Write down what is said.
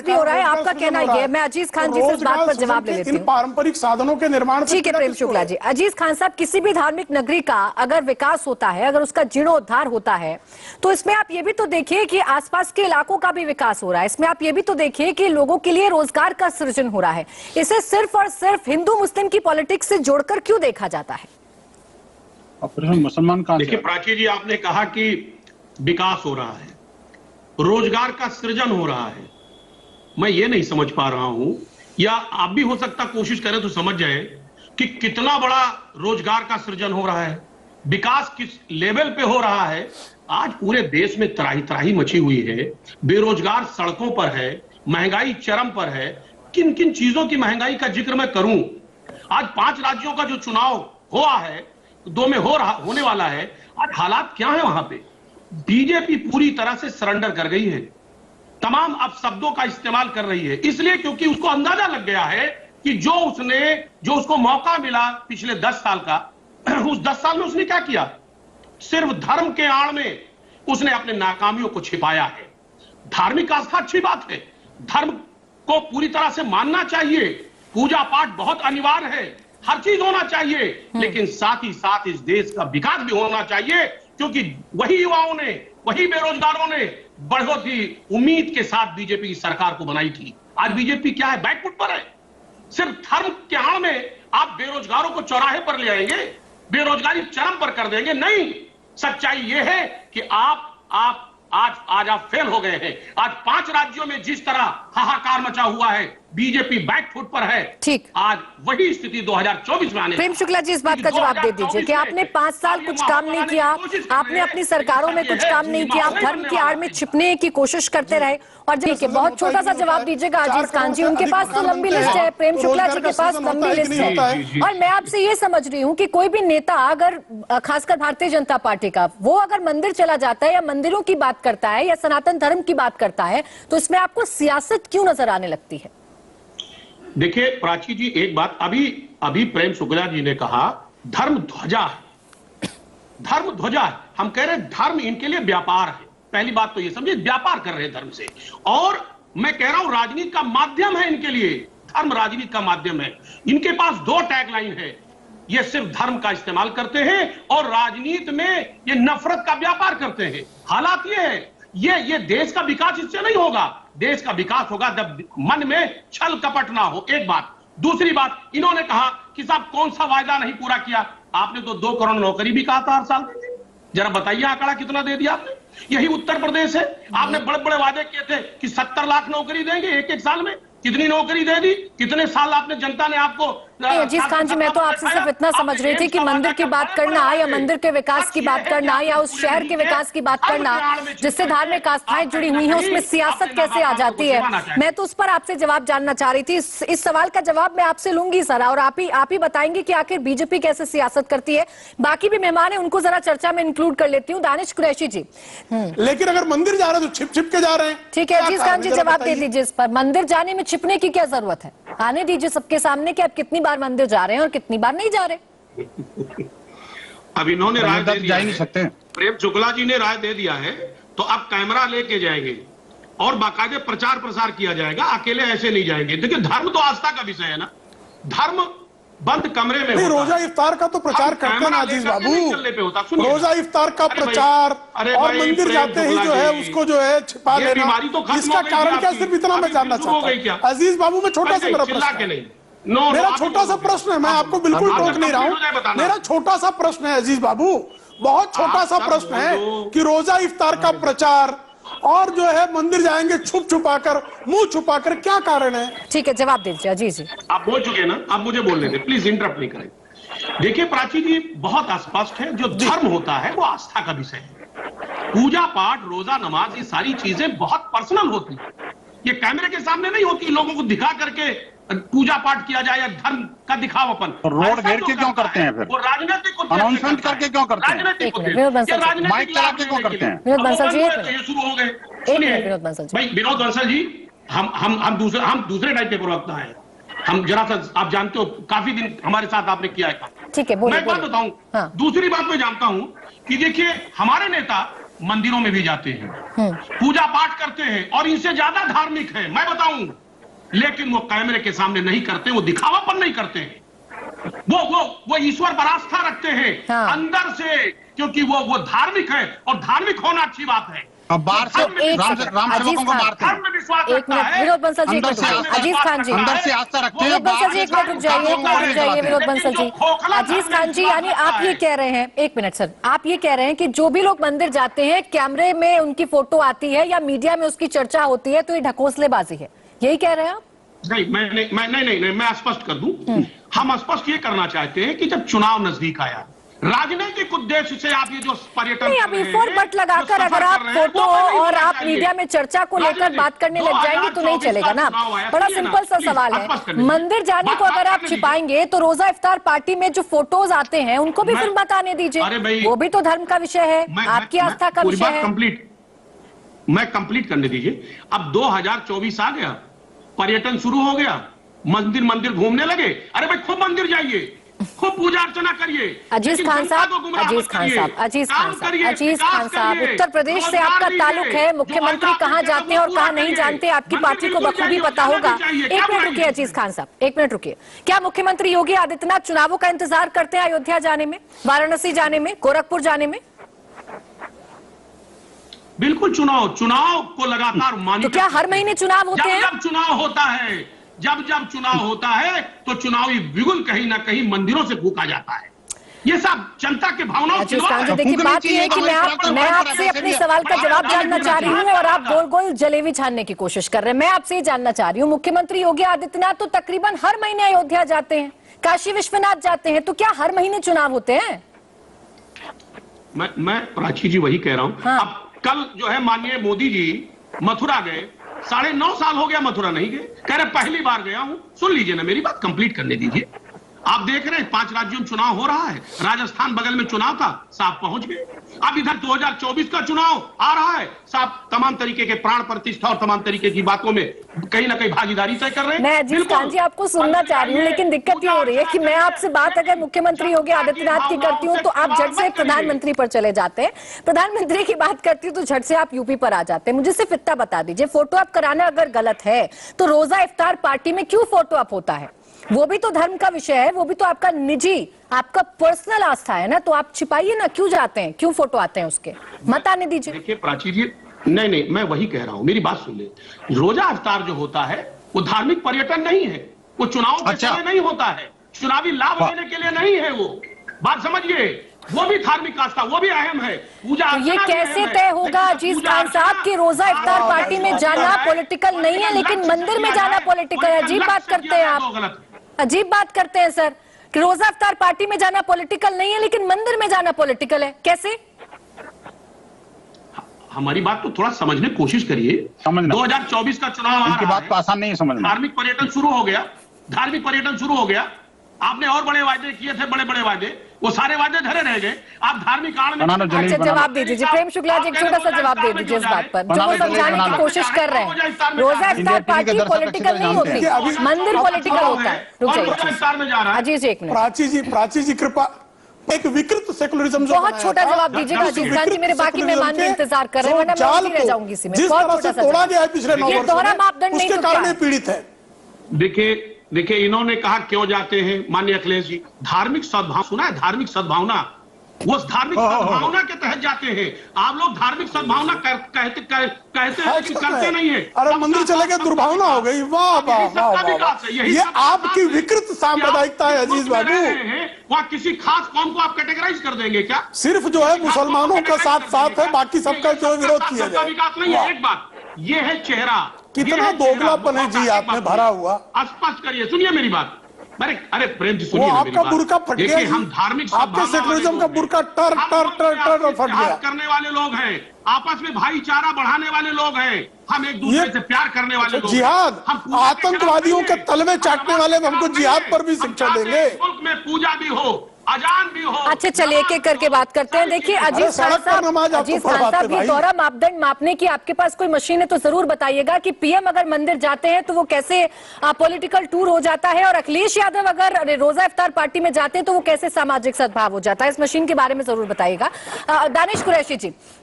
भी हो रहा है, आपका कहना ये। मैं अजीज खान जी से इस बात पर जवाब ले लेती हूँ। पारंपरिक साधनों के निर्माण, ठीक है प्रेम शुक्ला जी। अजीज खान साहब, किसी भी धार्मिक नगरी का अगर विकास होता है, अगर उसका जीर्णोद्धार होता है, तो इसमें आप ये भी तो देखिए कि आसपास के इलाकों का भी विकास हो रहा है। इसमें आप ये भी तो देखिए कि लोगों के लिए रोजगार का सृजन हो रहा है। इसे सिर्फ और सिर्फ हिंदू मुस्लिम की पॉलिटिक्स से जोड़कर क्यों देखा जाता है? मुसलमान का देखिए प्राची जी, आपने कहा कि विकास हो रहा है, रोजगार का सृजन हो रहा है। मैं ये नहीं समझ पा रहा हूं, या आप भी हो सकता कोशिश करें तो समझ जाए कि कितना बड़ा रोजगार का सृजन हो रहा है, विकास किस लेवल पे हो रहा है। आज पूरे देश में त्राही त्राही मची हुई है, बेरोजगार सड़कों पर है, महंगाई चरम पर है। किन किन चीजों की महंगाई का जिक्र मैं करूं? आज 5 राज्यों का जो चुनाव हुआ है, 2 में होने वाला है, आज हालात क्या है वहां पे? बीजेपी पूरी तरह से सरेंडर कर गई है, तमाम अपशब्दों का इस्तेमाल कर रही है, इसलिए क्योंकि उसको अंदाजा लग गया है कि जो उसको मौका मिला पिछले 10 साल का, उस 10 साल में उसने क्या किया? सिर्फ धर्म के आड़ में उसने अपने नाकामियों को छिपाया है। धार्मिक आस्था अच्छी बात है, धर्म को पूरी तरह से मानना चाहिए, पूजा पाठ बहुत अनिवार्य है, हर चीज होना चाहिए, लेकिन साथ ही साथ इस देश का विकास भी होना चाहिए, क्योंकि वही युवाओं ने, वही बेरोजगारों ने बढ़ोत ही उम्मीद के साथ बीजेपी की सरकार को बनाई थी। आज बीजेपी क्या है? बैकफुट पर है। सिर्फ धर्म के आड़ में आप बेरोजगारों को चौराहे पर ले आएंगे, बेरोजगारी चरम पर कर देंगे? नहीं, सच्चाई यह है कि आज आप फेल हो गए हैं। आज 5 राज्यों में जिस तरह हाहाकार मचा हुआ है, बीजेपी बैकफुट पर है। ठीक, आज वही स्थिति 2024 में आने। प्रेम शुक्ला जी, इस बात का जवाब दे दीजिए कि आपने 5 साल कुछ काम नहीं किया, आपने अपनी सरकारों में कुछ काम नहीं किया, आप धर्म की आड़ में छिपने की कोशिश करते रहे। और ठीक है, बहुत छोटा सा जवाब दीजिएगा अजीज खान जी, उनके पास तो लंबी लिस्ट है, प्रेम शुक्ला जी के पास लंबी लिस्ट है। और मैं आपसे ये समझ रही हूँ कि कोई भी नेता, अगर खासकर भारतीय जनता पार्टी का, वो अगर मंदिर चला जाता है या मंदिरों की बात करता है या सनातन धर्म की बात करता है, तो इसमें आपको सियासत क्यों नजर आने लगती है? देखिए प्राची जी, एक बात अभी प्रेम शुक्ला जी ने कहा धर्म ध्वजा है, धर्म ध्वजा है। हम कह रहे हैं धर्म इनके लिए व्यापार है। पहली बात तो ये समझिए, व्यापार कर रहे हैं धर्म से। और मैं कह रहा हूं राजनीति का माध्यम है इनके लिए, धर्म राजनीति का माध्यम है। इनके पास 2 टैगलाइन है, ये सिर्फ धर्म का इस्तेमाल करते हैं और राजनीति में ये नफरत का व्यापार करते हैं। हालात ये है, ये देश का विकास इससे नहीं होगा। देश का विकास होगा जब मन में छल कपट ना हो, एक बात। दूसरी बात, इन्होंने कहा कि साहब कौन सा वायदा नहीं पूरा किया? आपने तो 2 करोड़ नौकरी भी कहा था हर साल। जरा बताइए आंकड़ा कितना दे दिया आपने? यही उत्तर प्रदेश है। आपने बड़े बड़े वादे किए थे कि 70 लाख नौकरी देंगे एक साल में। कितनी नौकरी दे दी? कितने साल आपने, जनता ने आपको? अजीज खान जी, मैं तो आपसे सिर्फ इतना समझ रही थी कि मंदिर की बात करना या मंदिर के विकास की बात करना या उस शहर के विकास की बात करना जिससे धार्मिक आस्थाएं जुड़ी हुई हैं, उसमें सियासत कैसे आ जाती है। मैं तो उस पर आपसे जवाब जानना चाह रही थी। इस सवाल का जवाब मैं आपसे लूंगी सर, और आप ही बताएंगे कि आखिर बीजेपी कैसे सियासत करती है। बाकी भी मेहमान है, उनको जरा चर्चा में इंक्लूड कर लेती हूँ। दानिश कुरैशी जी, लेकिन अगर मंदिर जा रहे हैं तो छिप छिप के जा रहे हैं। ठीक है अजीज खान जी, जवाब दे दीजिए इस पर। मंदिर जाने में छिपने की क्या जरूरत है? आने दीजिए सबके सामने कि आप कितनी बार मंदिर जा रहे हैं और कितनी बार नहीं जा रहे। अब इन्होंने राय दे दिया, जा ही नहीं सकते। प्रेम शुक्ला जी ने राय दे दिया है, तो अब कैमरा लेके जाएंगे और बाकायदे प्रचार प्रसार किया जाएगा, अकेले ऐसे नहीं जाएंगे। देखिए धर्म तो आस्था का विषय है ना, धर्म बंद कमरे में नहीं, रोजा इफ्तार का तो प्रचार करते हैं अजीज बाबू। रोजा इफ्तार का प्रचार और मंदिर जाते ही जो है उसको जो है छिपा लेना, इसका कारण क्या? सिर्फ इतना मैं जानना चाहता हूँ अजीज बाबू। में छोटा सा मेरा छोटा सा प्रश्न है, मैं आपको बिल्कुल टोक नहीं रहा हूँ। मेरा छोटा सा प्रश्न है अजीज बाबू, बहुत छोटा सा प्रश्न है कि रोजा इफ्तार का प्रचार और जो है मंदिर जाएंगे छुप छुपाकर, मुंह छुपाकर, क्या कारण है? ठीक है, जवाब दीजिए अजीज जी। आप बोल चुके ना, आप मुझे बोलने दें, प्लीज इंटरप्ट नहीं करें। देखिए प्राची जी, बहुत स्पष्ट है, जो धर्म होता है वो आस्था का विषय है। पूजा पाठ, रोजा, नमाज, ये सारी चीजें बहुत पर्सनल होती है। ये कैमरे के सामने नहीं होती, लोगों को दिखा करके पूजा पाठ किया जाए या धर्म का दिखावापन। रोड घेर के क्यों करते हैं फिर? वो राजनीतिक अनाउंसमेंट करके क्यों करते हैं? माइक चला के क्यों करते हैं? विनोद बंसल जी, ये शुरू हो गए। सुनिए भाई विनोद बंसल जी, हम दूसरे टाइप के प्रवक्ता हैं। हम जरा सा, आप जानते हो काफी दिन हमारे साथ आपने किया है। ठीक है, बोलिए। मैं बात बताऊं, दूसरी बात मैं जानता हूं कि देखिए हमारे नेता मंदिरों में भी जाते हैं, पूजा पाठ करते हैं और इनसे ज्यादा धार्मिक है, मैं बताऊं, लेकिन वो कैमरे के सामने नहीं करते, वो दिखावापन नहीं करते हैं, वो ईश्वर पर आस्था रखते हैं अंदर से, क्योंकि वो धार्मिक है और धार्मिक होना अच्छी बात है। अब बाहर से राम सेवकों को मारते हैं। एक मिनट विनोद बंसल जी, अजीज खान जी, अंदर से आस्था रखते हैं। विनोद बंसल जी एक मिनट रुक जाइए, विनोद बंसल जी। अजीज खान जी, यानी आप ये कह रहे हैं, एक मिनट सर, आप ये कह रहे हैं कि जो भी लोग मंदिर जाते हैं कैमरे में उनकी फोटो आती है या मीडिया में उसकी चर्चा होती है तो ये ढकोसलेबाजी है, यही कह रहे हैं आप? नहीं, मैं स्पष्ट कर दूं। हम स्पष्ट ये करना चाहते हैं कि जब चुनाव नजदीक आया, राजनीतिक उद्देश्य से आप ये जो पर्यटन नहीं, अभी फोर बट लगाकर अगर आप फोटो और आप मीडिया में चर्चा को लेकर बात करने लग जाएंगे तो नहीं चलेगा ना। बड़ा सिंपल सा सवाल है, मंदिर जाने को अगर आप छिपाएंगे तो रोजा इफ्तार पार्टी में जो फोटोज आते हैं उनको भी फिर मत आने दीजिए, वो भी तो धर्म का विषय है, आपकी आस्था का विषय है। मैं कंप्लीट करने दीजिए। अब 2024 आ गया, पर्यटन शुरू हो गया, मंदिर घूमने लगे। अरे भाई खूब मंदिर जाइए, खूब पूजा अर्चना करिए। अजीज खान साहब, उत्तर प्रदेश से आपका ताल्लुक है, मुख्यमंत्री कहाँ जाते हैं और कहाँ नहीं जानते आपकी पार्टी को बखूबी पता होगा। एक मिनट रुकिए अजीज खान साहब, एक मिनट रुकिए। क्या मुख्यमंत्री योगी आदित्यनाथ चुनावों का इंतजार करते हैं अयोध्या जाने में, वाराणसी जाने में, गोरखपुर जाने में? बिल्कुल, चुनाव को लगातार मानिए। तो क्या हर महीने चुनाव होते हैं? जब चुनाव होता है, जब चुनाव होता है तो चुनावी बिगुल कहीं ना कहीं मंदिरों से फूका जाता है। ये सब जनता के भावनाओं से। देखिए बात ये है कि मैं आपसे अपने सवाल का जवाब जानना चाह रही हूँ और आप गोल गोल जलेबी छानने की कोशिश कर रहे हैं। मैं आपसे ये जानना चाह रही हूँ, मुख्यमंत्री योगी आदित्यनाथ तो तकरीबन हर महीने अयोध्या जाते हैं, काशी विश्वनाथ जाते हैं, तो क्या हर महीने चुनाव होते हैं? मैं प्राची जी वही कह रहा हूँ। अब कल जो है माननीय मोदी जी मथुरा गए, 9.5 साल हो गया मथुरा नहीं गए, कह रहे पहली बार गया हूं। सुन लीजिए ना, मेरी बात कंप्लीट करने दीजिए। आप देख रहे हैं 5 राज्यों में चुनाव हो रहा है, राजस्थान बगल में चुनाव था, साहब पहुंच गए। अब इधर 2024 का चुनाव आ रहा है, साहब तमाम तरीके के प्राण प्रतिष्ठा और तमाम तरीके की बातों में कहीं ना कहीं भागीदारी तय कर रहे हैं। मैं अजीज खान जी आपको सुनना चाह रही हूँ, लेकिन दिक्कत ये हो रही है कि मैं आपसे बात अगर मुख्यमंत्री योगी आदित्यनाथ की करती हूँ तो आप झट से प्रधानमंत्री पर चले जाते हैं, प्रधानमंत्री की बात करती हूँ तो झट से आप यूपी पर आ जाते हैं। मुझे सिर्फ इतना बता दीजिए, फोटो अप कराना अगर गलत है तो रोजा इफ्तार पार्टी में क्यों फोटो अप होता है? वो भी तो धर्म का विषय है, वो भी तो आपका निजी, आपका पर्सनल आस्था है ना, तो आप छिपाइए ना, क्यों जाते हैं, क्यों फोटो आते हैं उसके, मत आने दीजिए। देखिए प्राची जी, नहीं, मैं वही कह रहा हूं, मेरी बात सुन ले। रोजा इफ्तार जो होता है वो धार्मिक पर्यटन नहीं है, वो चुनाव के लिए नहीं होता है, चुनावी लाभ लेने के लिए नहीं है, वो बात समझिए। वो भी धार्मिक आस्था, वो भी अहम है, पूजा। तो ये कैसे तय होगा अजीज खान साहब कि रोजा इफ्तार पार्टी में जाना पॉलिटिकल नहीं है लेकिन मंदिर में जाना पॉलिटिकल है? अजीब बात करते हैं आप, अजीब बात करते हैं सर, कि रोजा इफ्तार पार्टी में जाना पॉलिटिकल नहीं है लेकिन मंदिर में जाना पॉलिटिकल है, कैसे? हमारी बात तो थोड़ा समझने की कोशिश करिए। 2024 का चुनाव आ रहा है, बात तो आसान नहीं है समझना। धार्मिक पर्यटन शुरू हो गया, आपने और बड़े वादे किए थे, बड़े वादे, वो सारे वादे धरे रह गए। आप धार्मिक आड़ में अच्छा जवाब दे दीजिए, प्रेम शुक्ला जी एक छोटा सा जवाब दे दीजिए इस बात पर, जो वो समझाने की कोशिश कर रहे हैं। रोजा इफ्तार पार्टी पॉलिटिकल नहीं होती, मंदिर पॉलिटिकल होता है। रुक जाइए अजीज, एक मिनट। प्राची जी कृपा, एक विकृत सेकुलरिज्म जो बहुत छोटा जवाब दीजिएगा अजीज खान जी, मेरे बाकी मेहमान भी इंतजार कर रहे हैं, वरना मैं उसी रह जाऊंगी इसी में। जिस तरह से तोड़ा गया है पिछले 9 वर्षों दोहरा मापदंड नहीं, उसके कारण ये पीड़ित है। देखिए इन्होंने कहा क्यों जाते हैं माननीय अखिलेश जी, धार्मिक सद्भावना, सुना है धार्मिक सद्भावना, वो धार्मिक सद्भावना के तहत जाते हैं। आप लोग धार्मिक सद्भावना कहते हैं कि करते नहीं है। अरे मंदिर चले गए, दुर्भावना हो गई। वाह वाह वाह, ये आपकी विकृत सांप्रदायिकता है अजीज बाबू। वहाँ किसी खास कौम को आप कैटेगराइज कर देंगे क्या? सिर्फ जो है मुसलमानों का साथ है, बाकी सबका जो विरोध किया जाए। विकास नहीं है। एक बात ये है चेहरा, कितना दोगलापन है जी आप में भरा हुआ। स्पष्ट करिए, सुनिए मेरी बात। अरे प्रेम जी सुनिए, आपका बुरका फट गया, हम धार्मिक आपके सेकुलरिज्म का बुरका टर फट गया। करने वाले लोग हैं, आपस में भाईचारा बढ़ाने वाले लोग हैं, हम एक दूसरे से प्यार करने वाले लोग। जिहाद, आतंकवादियों के तलवे चाटने वाले हमको जिहाद पर भी शिक्षा देंगे। मुल्क में पूजा भी हो, अजान भी हो। अच्छा चलिए एक एक करके बात करते हैं। देखिए अजीज खान साहब, ये दोहरा मापदंड मापने की आपके पास कोई मशीन है तो जरूर बताइएगा कि पीएम अगर मंदिर जाते हैं तो वो कैसे पॉलिटिकल टूर हो जाता है, और अखिलेश यादव अगर रोजा इफ्तार पार्टी में जाते हैं तो वो कैसे सामाजिक सद्भाव हो जाता है। इस मशीन के बारे में जरूर बताइएगा। दानिश कुरैशी जी,